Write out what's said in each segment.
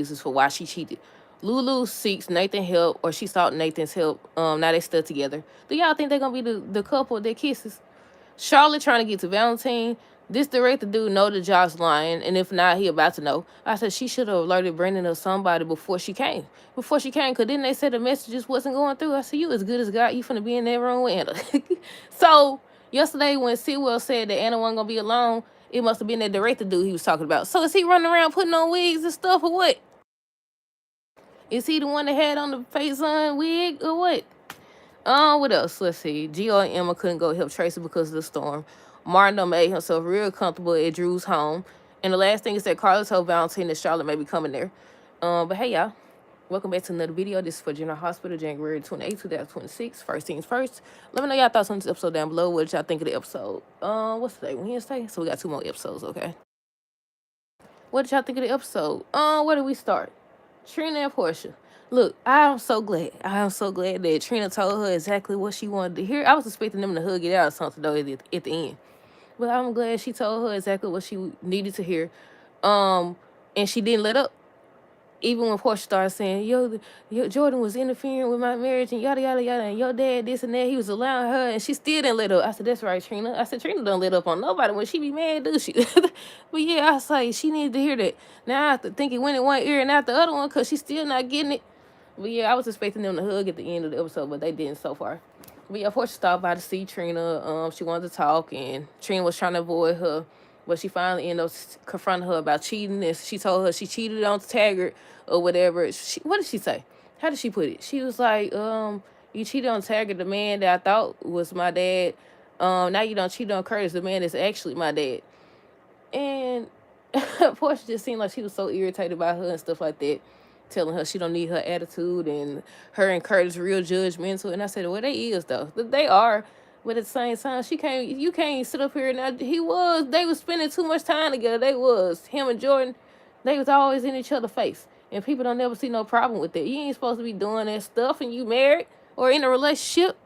excuses for why she cheated. Lulu seeks Nathan help, or she sought Nathan's help. Now they still together. Do y'all think they're gonna be the couple that kisses? Charlotte trying to get to Valentine. This director dude know that Josh lying, and if not, he about to know. I said she should have alerted Brendan or somebody before she came. Cause then they said the messages wasn't going through. I said you as good as God. You finna be in that room with Anna. So yesterday when Sitwell said that Anna wasn't gonna be alone, it must have been that director dude he was talking about. So is he running around putting on wigs and stuff or what? Is he the one that had on the face on wig or what? What else? Let's see. Gio and Emma couldn't go help Tracy because of the storm. Martin done made himself real comfortable at Drew's home. And the last thing is that Carlos told Valentine that Charlotte may be coming there. But hey, y'all. Welcome back to another video. This is for General Hospital, January 28, 2026. First things first. Let me know y'all thoughts on this episode down below. What did y'all think of the episode? What's today? Wednesday? So we got 2 more episodes, okay? What did y'all think of the episode? Where do we start? Trina and Portia. Look, I'm so glad. That Trina told her exactly what she wanted to hear. I was expecting them to hug it out or something though at the end. But I'm glad she told her exactly what she needed to hear. And she didn't let up. Even when Portia started saying, yo, Jordan was interfering with my marriage and yada, yada, yada, and your dad, this and that, he was allowing her, and she still didn't let up. I said, that's right, Trina. I said, Trina don't let up on nobody when she be mad, do she? But yeah, I was like, she needed to hear that. Now I have to think it went in one ear and not the other one because she's still not getting it. But yeah, I was expecting them to hug at the end of the episode, but they didn't so far. But yeah, Portia stopped by to see Trina. She wanted to talk, and Trina was trying to avoid her. But she finally ended up confronting her about cheating, and she told her she cheated on Taggart or whatever. What did she say? How did she put it? She was like, you cheated on Taggart, the man that I thought was my dad. Now you don't cheat on Curtis, the man that's actually my dad. And Portia just seemed like she was so irritated by her and stuff like that, telling her she don't need her attitude and her and Curtis real judgmental. And I said, well, they is though. They are. But at the same time, you can't sit up here and they was spending too much time together. Him and Jordan, they was always in each other's face. And people don't never see no problem with that. You ain't supposed to be doing that stuff and you married or in a relationship.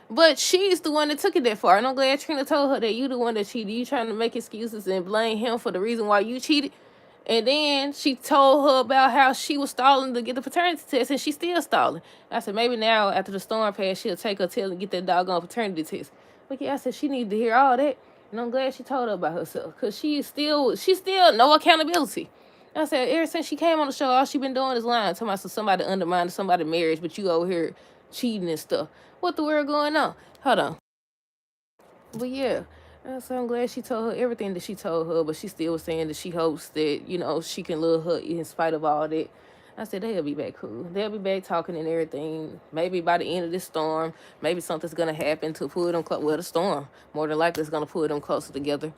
But she's the one that took it that far. And I'm glad Trina told her that you the one that cheated. You trying to make excuses and blame him for the reason why you cheated. And then she told her about how she was stalling to get the paternity test, and she's still stalling. I said, maybe now, after the storm passed, she'll take her tail and get that doggone paternity test. But yeah, I said she needed to hear all that. And I'm glad she told her about herself, because she still no accountability. I said, ever since she came on the show, all she been doing is lying, talking about somebody undermining somebody's marriage, but you over here cheating and stuff. What the world going on? Hold on. But yeah. So I'm glad she told her everything that she told her, but she still was saying that she hopes that, she can love her in spite of all that. I said, they'll be back cool. They'll be back talking and everything. Maybe by the end of this storm, maybe something's going to happen to pull them close. Well, the storm, more than likely, is going to pull them closer together.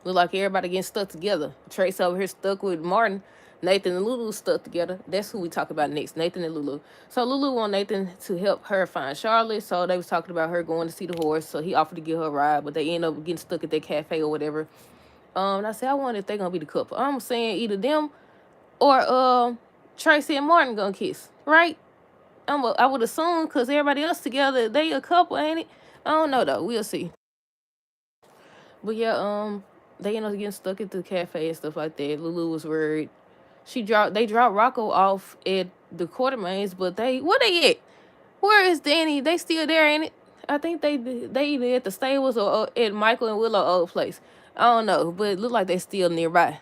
Look like everybody getting stuck together. Trace over here stuck with Martin. Nathan and Lulu stuck together. That's who we talk about next, Nathan and Lulu. So Lulu want Nathan to help her find Charlotte. So they was talking about her going to see the horse. So he offered to give her a ride, but they end up getting stuck at that cafe or whatever. And I said, I wonder if they're going to be the couple. I'm saying either them or Tracy and Martin going to kiss, right? I would assume because everybody else together, they a couple, ain't it? I don't know, though. We'll see. But yeah, they ended up getting stuck at the cafe and stuff like that. Lulu was worried. They dropped Rocco off at the Quartermains, but where they at? Where is Danny? They still there, ain't it? I think they either at the stables or at Michael and Willow old place. I don't know, but it look like they still nearby.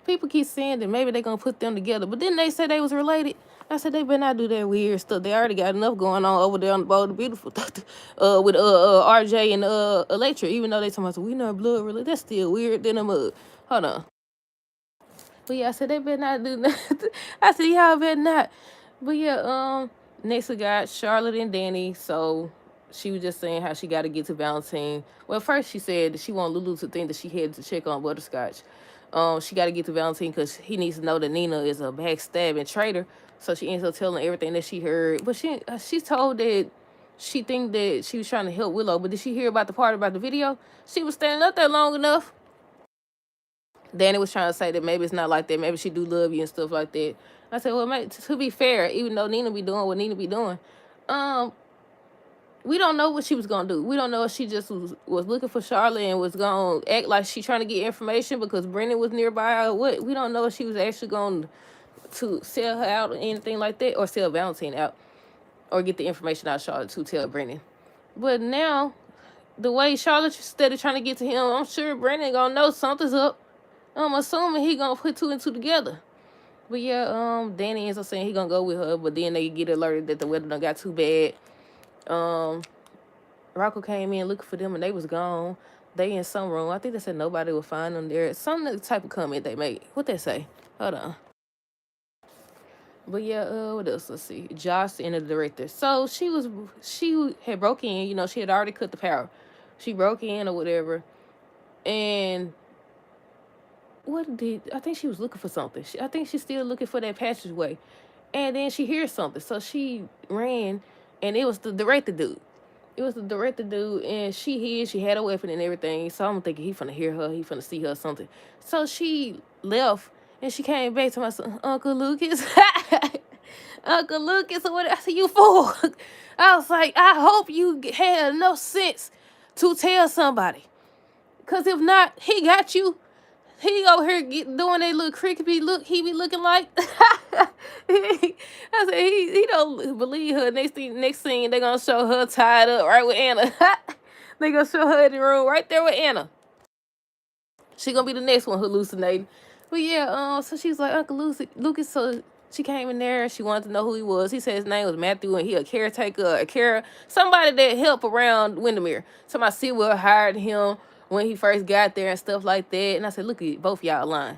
People keep saying that maybe they gonna put them together, but didn't they say they was related? I said they better not do that weird stuff. They already got enough going on over there on the Bold and Beautiful, with RJ and Electra. Even though they talking about we not blood related, that's still weird than a mug. Hold on. But yeah, I said they better not do nothing. I said y'all better not. But yeah, next we got Charlotte and Danny. So she was just saying how she got to get to Valentine. Well, first she said that she want Lulu to think that she had to check on Butterscotch. She got to get to Valentine because he needs to know that Nina is a backstabbing traitor. So she ends up telling everything that she heard. But she told that she think that she was trying to help Willow. But did she hear about the part about the video? She was standing up there long enough. Danny was trying to say that maybe it's not like that. Maybe she do love you and stuff like that. I said, well, to be fair, even though Nina be doing what Nina be doing, we don't know what she was gonna do. We don't know if she just was looking for Charlotte and was gonna act like she trying to get information because Brendan was nearby or what. We don't know if she was actually going to sell her out or anything like that, or sell Valentine out, or get the information out of Charlotte to tell Brendan. But now, the way Charlotte started trying to get to him, I'm sure Brendan gonna know something's up. I'm assuming he gonna put two and two together. But yeah, Danny ends up saying he gonna go with her, but then they get alerted that the weather done got too bad. Rocco came in looking for them and they was gone. They in some room. I think they said nobody would find them there. Some type of comment they made. What they say? Hold on. But yeah, what else? Let's see. Josh and the director. So she had broke in. You know, she had already cut the power. She broke in or whatever, and I think she was looking for something. I think she's still looking for that passageway, and then she hears something. So she ran, and it was the director dude. And she had a weapon and everything. So I'm thinking he finna hear her, he finna see her or something. So she left and she came back to my son, Uncle Lucas. Uncle Lucas, or what? I said, you fool. I was like, I hope you had enough sense to tell somebody. Because if not, he got you. He over here doing that little creepy look he be looking like. I said he don't believe her. Next scene they gonna show her tied up right with Anna. They gonna show her in the room right there with Anna. She gonna be the next one hallucinating. But yeah, so she's like, Uncle Lucas. So she came in there. She wanted to know who he was. He said his name was Matthew, and he a caretaker, somebody that helped around Windermere. Somebody Sewell hired him when he first got there and stuff like that. And I said, look at both y'all lying.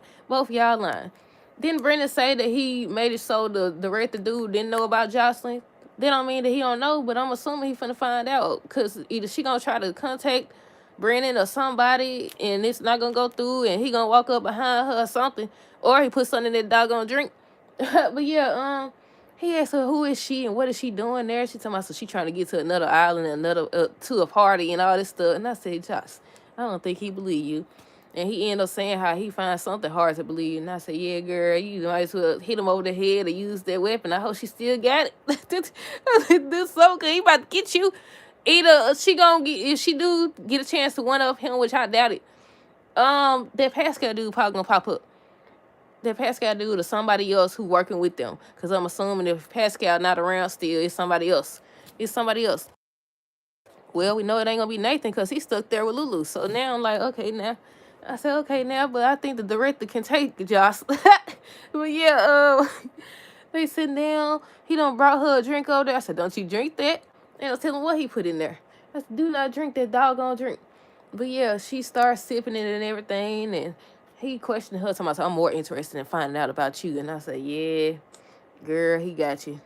Didn't Brendan say that he made it so the director dude didn't know about Jocelyn? That don't mean that he don't know, but I'm assuming he finna find out. Because either she gonna try to contact Brendan or somebody, and it's not gonna go through, and he gonna walk up behind her or something, or he put something in that doggone drink. But yeah, he asked her who is she and what is she doing there. She told me so she trying to get to another island, to a party and all this stuff. And I said, Josh, I don't think he believe you. And he ended up saying how he finds something hard to believe. And I said, yeah, girl, you might as well hit him over the head or use that weapon. I hope she still got it. This so good. He about to get you. Either she gonna get, if she do get a chance to one up him, which I doubt it, that Pascal dude probably gonna pop up. That Pascal dude or somebody else who working with them. Because I'm assuming if Pascal not around still, it's somebody else. Well, we know it ain't gonna be Nathan because he's stuck there with Lulu. So now I'm like, okay, now. I said, okay, now, but I think the director can take Josh. But yeah, they sitting down. He done brought her a drink over there. I said, don't you drink that? And I was telling him what he put in there. I said, do not drink that doggone drink. But yeah, she starts sipping it and everything. And he questioned her, talking about, I'm more interested in finding out about you. And I said, yeah, girl, he got you.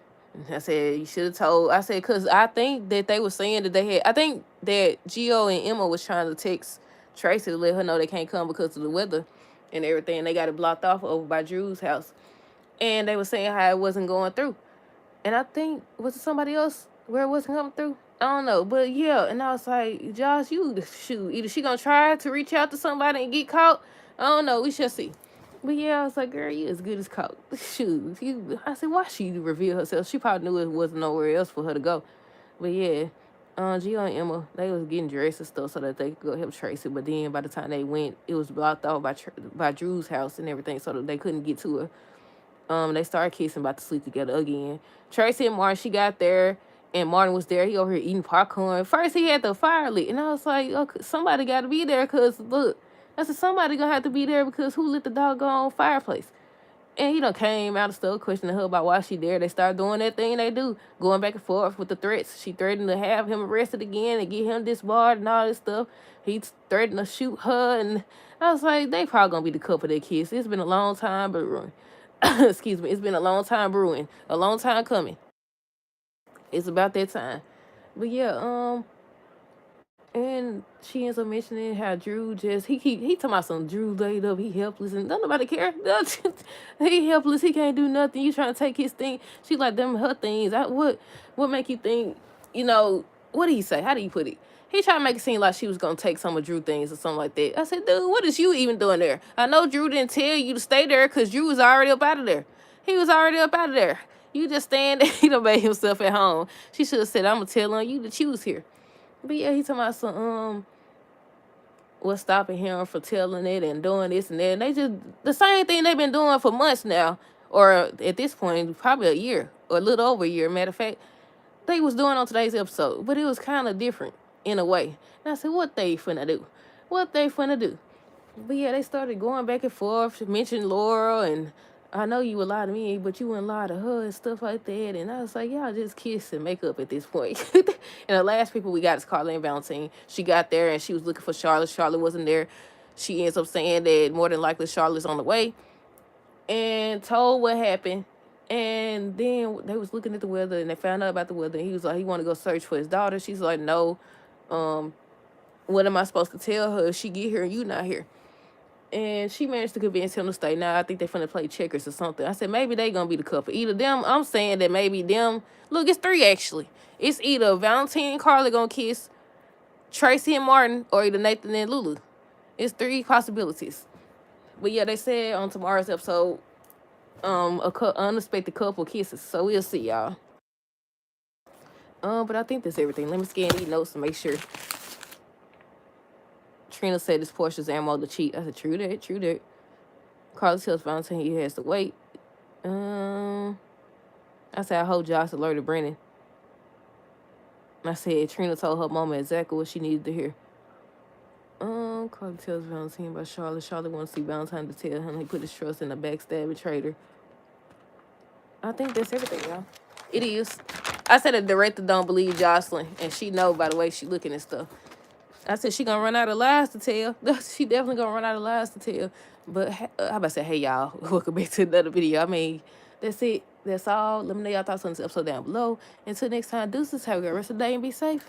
I said, you should have told. I said, because I think that they were saying that I think that Gio and Emma was trying to text Tracy to let her know they can't come because of the weather and everything. They got it blocked off over by Drew's house. And they were saying how it wasn't going through. And I think, was it somebody else where it wasn't coming through? I don't know. But yeah, and I was like, Josh, shoot, either she gonna try to reach out to somebody and get caught. I don't know. We shall see. But yeah, I was like, girl, you as good as caught. Shoot. I said, why she reveal herself? She probably knew it wasn't nowhere else for her to go. But yeah, Gio and Emma, they was getting dressed and stuff so that they could go help Tracy. But then by the time they went, it was blocked off by Drew's house and everything so that they couldn't get to her. They started kissing, about to sleep together again. Tracy and Martin, she got there, and Martin was there. He over here eating popcorn. First, he had the fire lit, and I was like, okay, somebody got to be there because, look, I said, somebody going to have to be there because who lit the doggone fireplace? And he done came out of stuff, questioning her about why she there. They started doing that thing they do, going back and forth with the threats. She threatened to have him arrested again and get him disbarred and all this stuff. He threatened to shoot her, and I was like, they probably going to be the couple that kiss. It's been a long time brewing. Excuse me. It's been a long time brewing. A long time coming. It's about that time. But yeah, and she ends up mentioning how Drew he talking about some Drew laid up, he helpless, and don't nobody care. He helpless, he can't do nothing. You trying to take his thing. She like them her things. What make you think, what did he say? How do you put it? He tried to make it seem like she was gonna take some of Drew things or something like that. I said, dude, what is you even doing there? I know Drew didn't tell you to stay there because Drew was already up out of there. He was already up out of there. You just stand there. He done made himself at home. She should have said, I'm gonna tell on you that you was here. But yeah, he talking about some what's stopping him from telling it and doing this and that. And they just the same thing they've been doing for months now, or at this point, probably a year or a little over a year. Matter of fact, they was doing on today's episode, but it was kind of different in a way. And I said, what they finna do? What they finna do? But yeah, they started going back and forth, mentioning Laura, and I know you would lie to me, but you wouldn't lie to her and stuff like that. And I was like, y'all just kiss and make up at this point. And the last people we got is Carla and Valentine. She got there and she was looking for Charlotte. Charlotte wasn't there. She ends up saying that more than likely Charlotte's on the way and told what happened. And then they was looking at the weather and they found out about the weather. And he was like, he want to go search for his daughter. She's like, no. What am I supposed to tell her if she get here and you not here? And she managed to convince him to stay. Now I think they're finna play checkers or something. I said maybe they gonna be the couple. Either them. I'm saying that maybe them. Look, it's 3 actually. It's either Valentine and Carla gonna kiss, Tracy and Martin, or either Nathan and Lulu. It's 3 possibilities. But yeah, they said on tomorrow's episode, unexpected couple kisses. So we'll see, y'all. But I think that's everything. Let me scan these notes to make sure. Trina said this Portia's ammo to cheat. I said, true that, true that. Carla tells Valentine he has to wait. I said, I hope Josh alerted Brennan. I said, Trina told her mama exactly what she needed to hear. Carla tells Valentine about Charlotte. Charlotte wants to see Valentine to tell him he put his trust in a backstabbing traitor. I think that's everything, y'all. It is. I said the director don't believe Jocelyn, and she know by the way she looking and stuff. I said she gonna run out of lies to tell. She definitely gonna run out of lies to tell. But how about to say, hey y'all, welcome back to another video. I mean, that's it. That's all. Let me know y'all thoughts on this episode down below. Until next time, deuces. Have a good rest of the day and be safe.